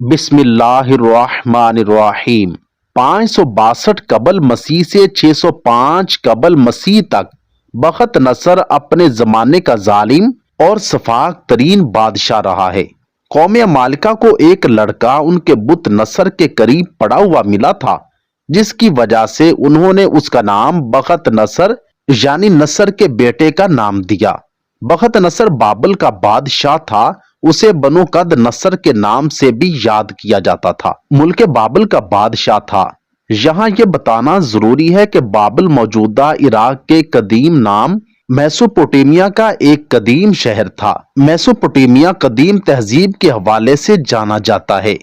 بسم اللہ الرحمن الرحیم 562 قبل مسیح سے 605 قبل مسیح تک بخت نصر اپنے زمانے کا ظالم اور سفاک ترین بادشاہ رہا ہے۔ قوم مالکہ کو ایک لڑکا ان کے بت نصر کے قریب پڑا ہوا ملا تھا، جس کی وجہ سے انہوں نے اس کا نام بخت نصر یعنی نصر کے بیٹے کا نام دیا۔ بخت نصر بابل کا بادشاہ تھا، اسے بنو قد نصر کے نام سے بھی یاد کیا جاتا تھا۔ ملک بابل کا بادشاہ تھا۔ یہاں یہ بتانا ضروری ہے کہ بابل موجودہ عراق کے قدیم نام میسوپوٹیمیا کا ایک قدیم شہر تھا۔ میسوپوٹیمیا قدیم تہذیب کے حوالے سے جانا جاتا ہے۔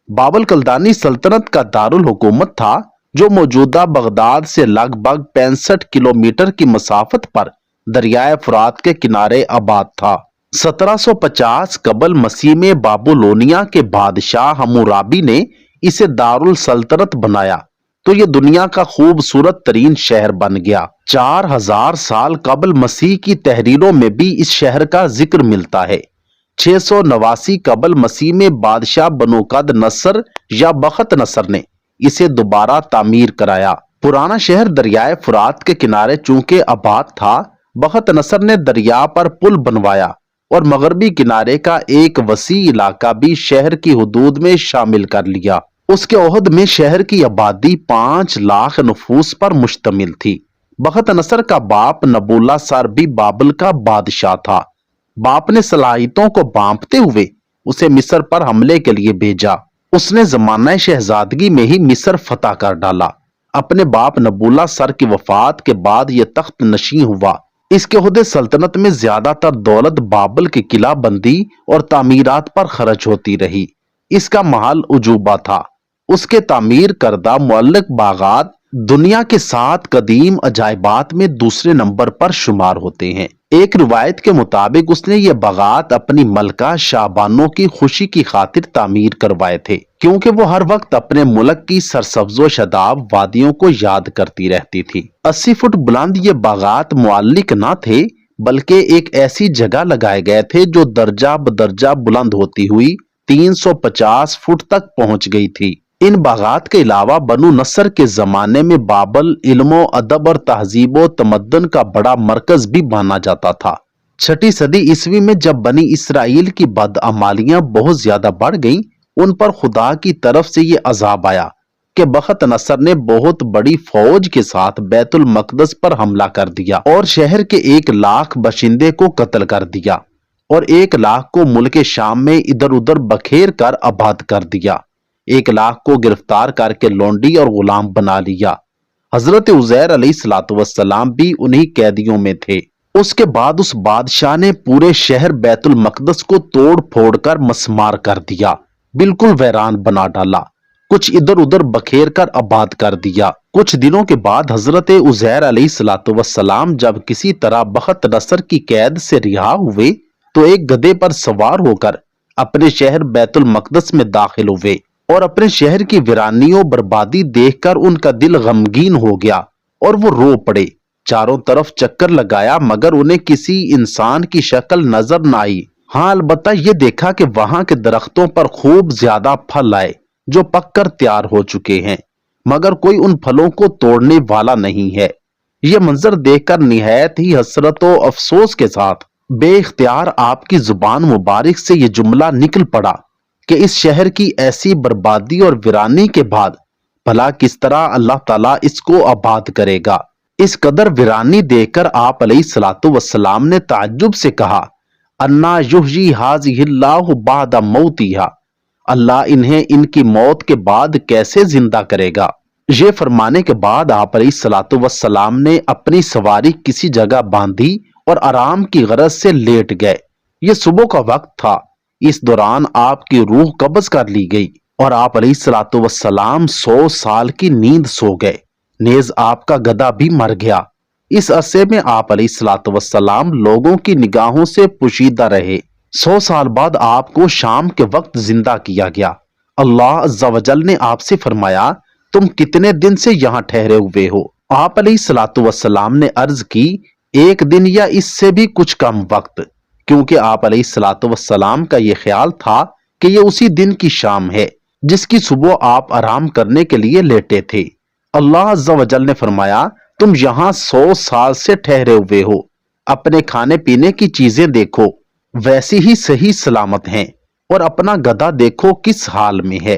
بابل کلدانی سلطنت کا دارالحکومت تھا، جو موجودہ بغداد سے لگ بھگ 65 کلومیٹر کی مسافت پر دریائے فرات کے کنارے آباد تھا۔ 1750 قبل مسیح میں بابولونیا کے بادشاہ ہمورابی نے اسے دارالسلطنت بنایا تو یہ دنیا کا خوبصورت ترین شہر بن گیا۔ 4000 سال قبل مسیح کی تحریروں میں بھی اس شہر کا ذکر ملتا ہے۔ 689 قبل مسیح میں بادشاہ بنو قد نصر یا بخت نصر نے اسے دوبارہ تعمیر کرایا۔ پرانا شہر دریائے فرات کے کنارے چونکہ آباد تھا، بخت نصر نے دریا پر پل بنوایا اور مغربی کنارے کا ایک وسیع علاقہ بھی شہر کی حدود میں شامل کر لیا۔ اس کے عہد میں شہر کی آبادی 5 لاکھ نفوس پر مشتمل تھی۔ بخت نصر کا باپ نبولا سر بھی بابل کا بادشاہ تھا۔ باپ نے صلاحیتوں کو بانپتے ہوئے اسے مصر پر حملے کے لیے بھیجا۔ اس نے زمانہ شہزادگی میں ہی مصر فتح کر ڈالا۔ اپنے باپ نبولا سر کی وفات کے بعد یہ تخت نشین ہوا۔ اس کے عہدے سلطنت میں زیادہ تر دولت بابل کی قلعہ بندی اور تعمیرات پر خرچ ہوتی رہی۔ اس کا محل عجوبہ تھا۔ اس کے تعمیر کردہ معلق باغات دنیا کے 7 قدیم عجائبات میں دوسرے نمبر پر شمار ہوتے ہیں۔ ایک روایت کے مطابق اس نے یہ باغات اپنی ملکہ شاہبانو کی خوشی کی خاطر تعمیر کروائے تھے، کیونکہ وہ ہر وقت اپنے ملک کی سرسبز و شاداب وادیوں کو یاد کرتی رہتی تھی۔ 80 فٹ بلند یہ باغات معلق نہ تھے، بلکہ ایک ایسی جگہ لگائے گئے تھے جو درجہ بدرجہ بلند ہوتی ہوئی 350 فٹ تک پہنچ گئی تھی۔ ان باغات کے علاوہ بنو نصر کے زمانے میں بابل علم و ادب اور تہذیب و تمدن کا بڑا مرکز بھی مانا جاتا تھا۔ 6 صدی عیسوی میں جب بنی اسرائیل کی بدعمالیاں بہت زیادہ بڑھ گئیں، ان پر خدا کی طرف سے یہ عذاب آیا کہ بخت نصر نے بہت بڑی فوج کے ساتھ بیت المقدس پر حملہ کر دیا اور شہر کے 1 لاکھ باشندے کو قتل کر دیا اور 1 لاکھ کو ملک شام میں ادھر ادھر بکھیر کر آباد کر دیا۔ 1 لاکھ کو گرفتار کر کے لونڈی اور غلام بنا لیا۔ حضرت عزیر علیہ السلام بھی انہی قیدیوں میں تھے۔ اس کے بعد اس بادشاہ نے پورے شہر بیت المقدس کو توڑ پھوڑ کر مسمار کر دیا، بالکل ویران بنا ڈالا، کچھ ادھر ادھر بکھیر کر آباد کر دیا۔ کچھ دنوں کے بعد حضرت عزیر علیہ السلام جب کسی طرح بخت نصر کی قید سے رہا ہوئے تو ایک گدھے پر سوار ہو کر اپنے شہر بیت المقدس میں داخل ہوئے اور اپنے شہر کی ویرانی و بربادی دیکھ کر ان کا دل غمگین ہو گیا اور وہ رو پڑے۔ چاروں طرف چکر لگایا مگر انہیں کسی انسان کی شکل نظر نہ آئی۔ ہاں البتہ یہ دیکھا کہ وہاں کے درختوں پر خوب زیادہ پھل آئے جو پک کر تیار ہو چکے ہیں، مگر کوئی ان پھلوں کو توڑنے والا نہیں ہے۔ یہ منظر دیکھ کر نہایت ہی حسرت و افسوس کے ساتھ بے اختیار آپ کی زبان مبارک سے یہ جملہ نکل پڑا کہ اس شہر کی ایسی بربادی اور ویرانی کے بعد بھلا کس طرح اللہ تعالیٰ اس کو آباد کرے گا۔ اس قدر ویرانی دیکھ کر آپ علیہ السلام نے تعجب سے کہا، انا یحیی ھذہ اللہ بعد موتہا، اللہ انہیں ان کی موت کے بعد کیسے زندہ کرے گا۔ یہ فرمانے کے بعد آپ علیہ السلام نے اپنی سواری کسی جگہ باندھی اور آرام کی غرض سے لیٹ گئے۔ یہ صبح کا وقت تھا۔ اس دوران آپ کی روح قبض کر لی گئی اور آپ علیہ السلام 100 سال کی نیند سو گئے، نیز آپ کا گدھا بھی مر گیا۔ اس عرصے میں آپ علیہ السلام لوگوں کی نگاہوں سے پوشیدہ رہے۔ 100 سال بعد آپ کو شام کے وقت زندہ کیا گیا۔ اللہ عز و جل نے آپ سے فرمایا، تم کتنے دن سے یہاں ٹھہرے ہوئے ہو؟ آپ علیہ السلام نے عرض کی، 1 دن یا اس سے بھی کچھ کم وقت، کیونکہ آپ علیہ السلام کا یہ خیال تھا کہ یہ اسی دن کی شام ہے جس کی صبح آپ آرام کرنے کے لیے لیٹے تھے۔ اللہ عز و جل نے فرمایا تم یہاں 100 سال سے ٹھہرے ہوئے ہو، اپنے کھانے پینے کی چیزیں دیکھو ویسی ہی صحیح سلامت ہیں، اور اپنا گدھا دیکھو کس حال میں ہے۔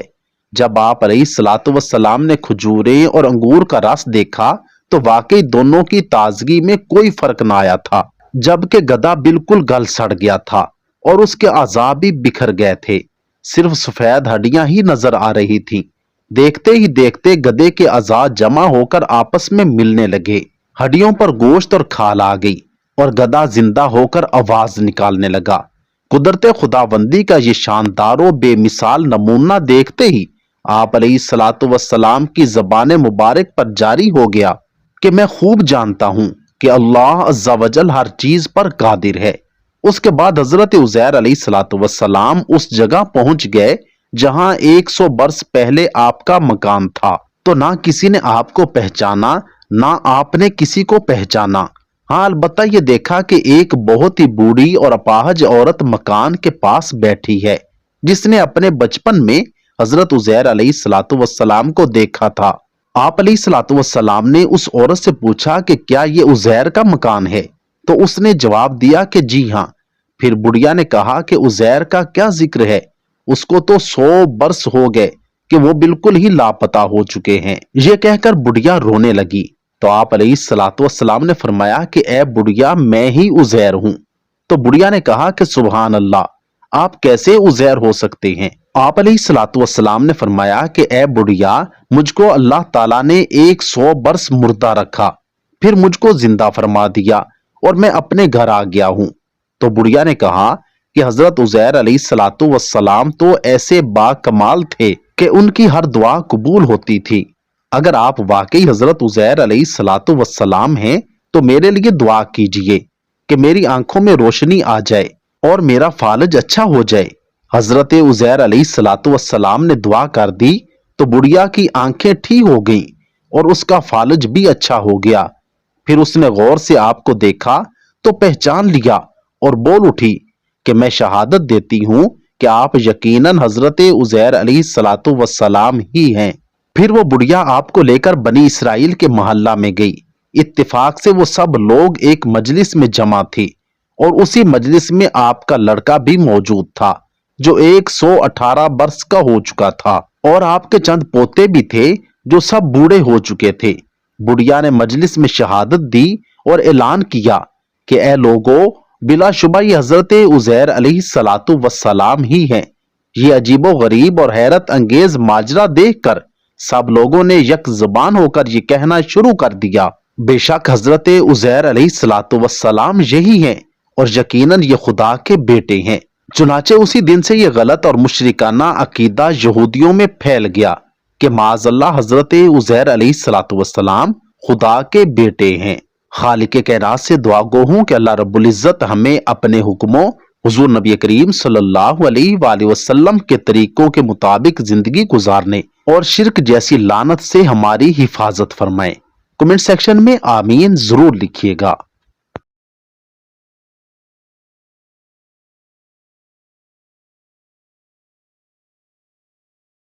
جب آپ علیہ الصلوۃ والسلام نے کھجوریں اور انگور کا رس دیکھا تو واقعی دونوں کی تازگی میں کوئی فرق نہ آیا تھا، جبکہ گدھا بالکل گل سڑ گیا تھا اور اس کے اعضاء بھی بکھر گئے تھے، صرف سفید ہڈیاں ہی نظر آ رہی تھیں۔ دیکھتے ہی دیکھتے گدھے کے اعضاء جمع ہو کر آپس میں ملنے لگے، ہڈیوں پر گوشت اور کھال آ گئی اور گدھا زندہ ہو کر آواز نکالنے لگا۔ قدرت خداوندی کا یہ شاندار و بے مثال نمونہ دیکھتے ہی آپ علیہ الصلوۃ والسلام کی زبان مبارک پر جاری ہو گیا کہ میں خوب جانتا ہوں کہ اللہ عز و جل ہر چیز پر قادر ہے۔ اس کے بعد حضرت عزیر علیہ الصلوۃ والسلام اس جگہ پہنچ گئے جہاں 100 برس پہلے آپ کا مکان تھا، تو نہ کسی نے آپ کو پہچانا نہ آپ نے کسی کو پہچانا۔ ہاں البتہ یہ دیکھا کہ ایک بہت ہی بوڑھی اور اپاہج عورت مکان کے پاس بیٹھی ہے جس نے اپنے بچپن میں حضرت عزیر علیہ الصلوۃ والسلام کو دیکھا تھا۔ آپ علیہ الصلوۃ والسلام نے اس عورت سے پوچھا کہ کیا یہ عزیر کا مکان ہے؟ تو اس نے جواب دیا کہ جی ہاں۔ پھر بڑھیا نے کہا کہ عزیر کا کیا ذکر ہے، اس کو تو 100 برس ہو گئے کہ وہ بالکل ہی لاپتہ ہو چکے ہیں۔ یہ کہہ کر بڑھیا رونے لگی تو آپ علیہ الصلوۃ والسلام نے فرمایا کہ اے بڑھیا میں ہی عزیر ہوں۔ تو بڑھیا نے کہا کہ سبحان اللہ، آپ کیسے عزیر ہو سکتے ہیں؟ آپ علیہ الصلوۃ والسلام نے فرمایا کہ اے بڑھیا مجھ کو اللہ تعالیٰ نے 100 برس مردہ رکھا، پھر مجھ کو زندہ فرما دیا اور میں اپنے گھر آ گیا ہوں۔ تو بڑھیا نے کہا کہ حضرت عزیر علیہ الصلوۃ والسلام تو ایسے با کمال تھے کہ ان کی ہر دعا قبول ہوتی تھی۔ اگر آپ واقعی حضرت عزیر علیہ الصلوۃ والسلام ہیں تو میرے لیے دعا کیجئے کہ میری آنکھوں میں روشنی آ جائے اور میرا فالج اچھا ہو جائے۔ حضرت عزیر علیہ الصلوۃ والسلام نے دعا کر دی تو بڑھیا کی آنکھیں ٹھیک ہو گئیں اور اس کا فالج بھی اچھا ہو گیا۔ پھر اس نے غور سے آپ کو دیکھا تو پہچان لیا اور بول اٹھی کہ میں شہادت دیتی ہوں کہ آپ یقیناً حضرت عزیر علیہ الصلوۃ والسلام ہی ہیں۔ پھر وہ بڑھیا آپ کو لے کر بنی اسرائیل کے محلہ میں گئی۔ اتفاق سے وہ سب لوگ ایک مجلس میں جمع تھے اور اسی مجلس میں آپ کا لڑکا بھی موجود تھا جو 118 برس کا ہو چکا تھا، اور آپ کے چند پوتے بھی تھے جو سب بوڑھے ہو چکے تھے۔ بڑھیا نے مجلس میں شہادت دی اور اعلان کیا کہ اے لوگو، بلا شبہ یہ حضرت عزیر علیہ الصلوۃ والسلام ہی ہیں۔ یہ عجیب و غریب اور حیرت انگیز ماجرا دیکھ کر سب لوگوں نے یک زبان ہو کر یہ کہنا شروع کر دیا بے شک حضرت عزیر علیہ الصلوۃ والسلام یہی ہیں اور یقیناً یہ خدا کے بیٹے ہیں۔ چنانچہ اسی دن سے یہ غلط اور مشرکانہ عقیدہ یہودیوں میں پھیل گیا کہ معاذ اللہ حضرت عزیر علیہ الصلوۃ والسلام خدا کے بیٹے ہیں۔ خالق کائنات سے دعا گو ہوں کہ اللہ رب العزت ہمیں اپنے حکموں، حضور نبی کریم صلی اللہ علیہ وآلہ وسلم کے طریقوں کے مطابق زندگی گزارنے اور شرک جیسی لعنت سے ہماری حفاظت فرمائے۔ کمنٹ سیکشن میں آمین ضرور لکھیے گا۔